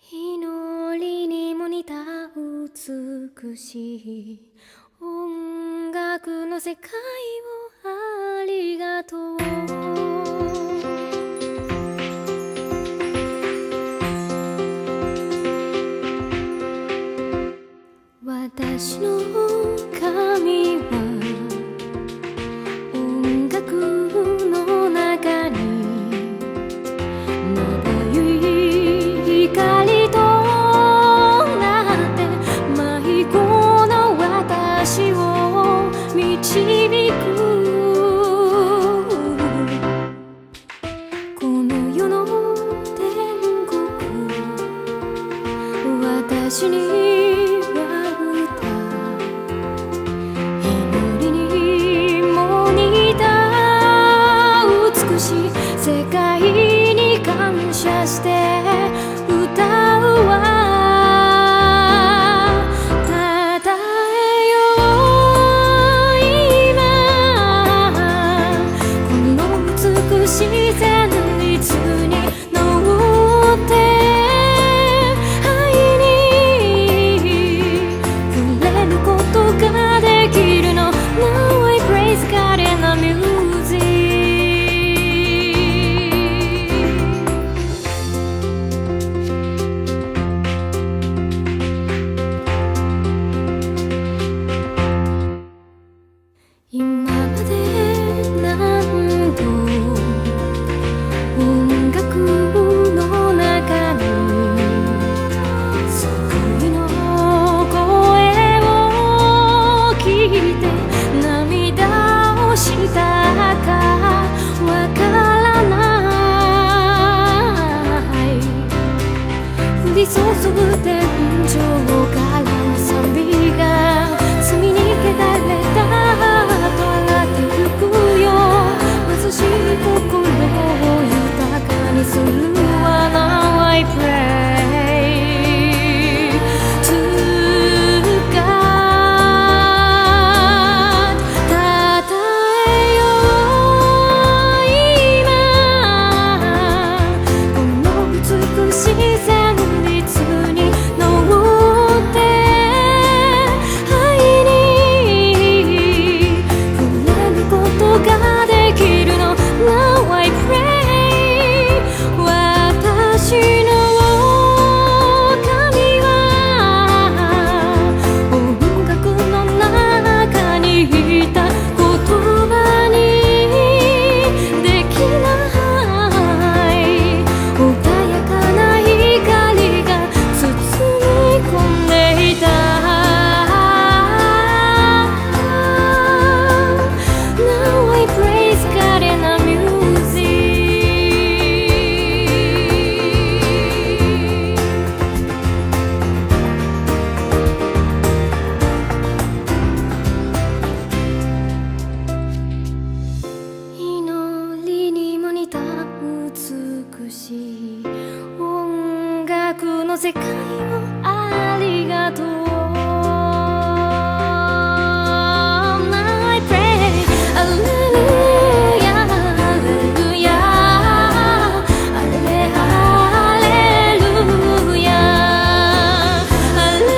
祈りにも似た美しい音楽の世界をありがとう。私の髪は音楽の中にまばゆい光となって迷子な私を導く。この世の天国、私に世界に感謝して歌うわ。たたえよう今この美しい旋律に乗って愛に触れることができるの。 Now I praise God in the music。今まで何度音楽の中に救いの声を聞いて涙をしたかわからない。降り注ぐ天井からの賛美が積みにけられた貧しい心を豊かにするわ。 Now I pray to God。 たたえよう今この美しい旋律に乗って愛に触れることができるの。 Now I pray 私の神は音楽の中にいた言葉にできない穏やかな光が包み込んでいた。 Now I praise God in the music。 祈りにも似た美しい音楽の世界をありがとう。 Now I pray Hallelujah Hallelujah Hallelujah Hallelujah Hallelujah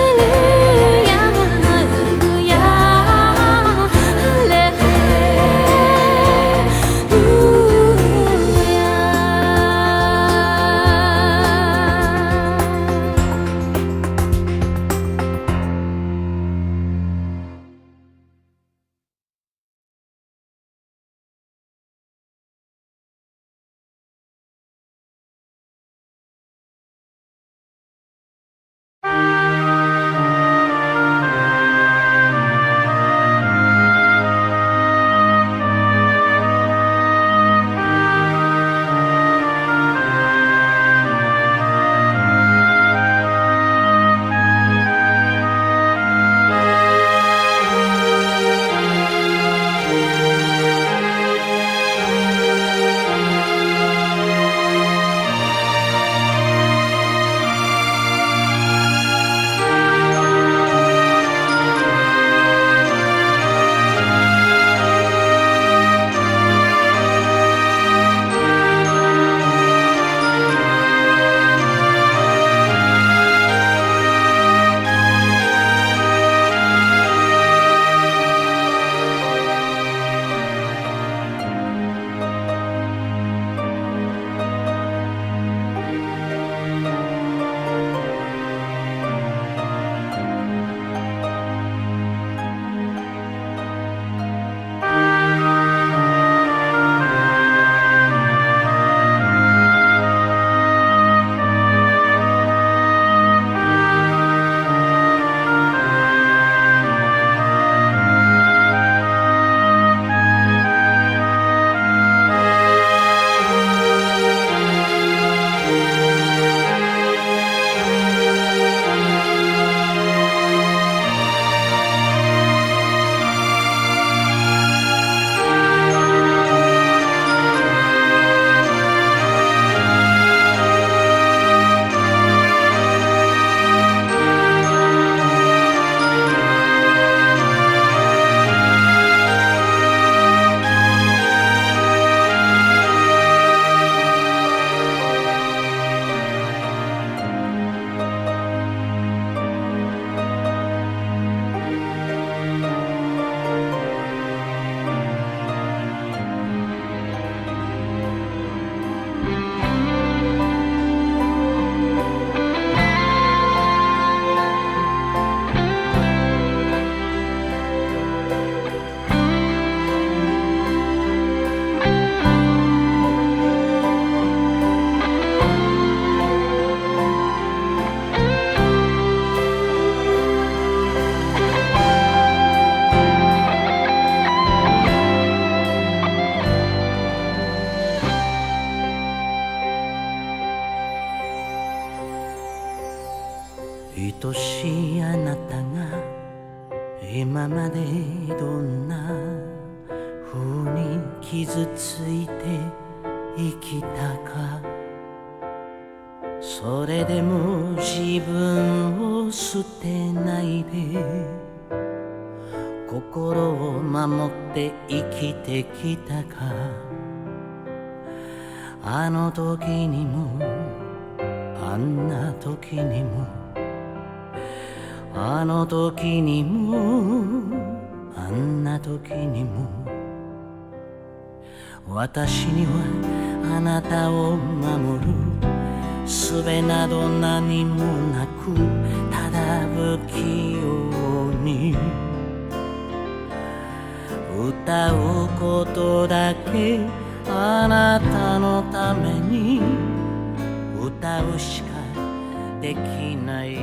愛しいあなたが今までどんな風に傷ついて生きたか、それでも自分を捨てないで心を守って生きてきたか。あの時にもあんな時にも、あの時にもあんな時にも、私にはあなたを守る術など何もなく、ただ不器用に歌うことだけ、あなたのために歌うしかできない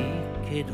けど、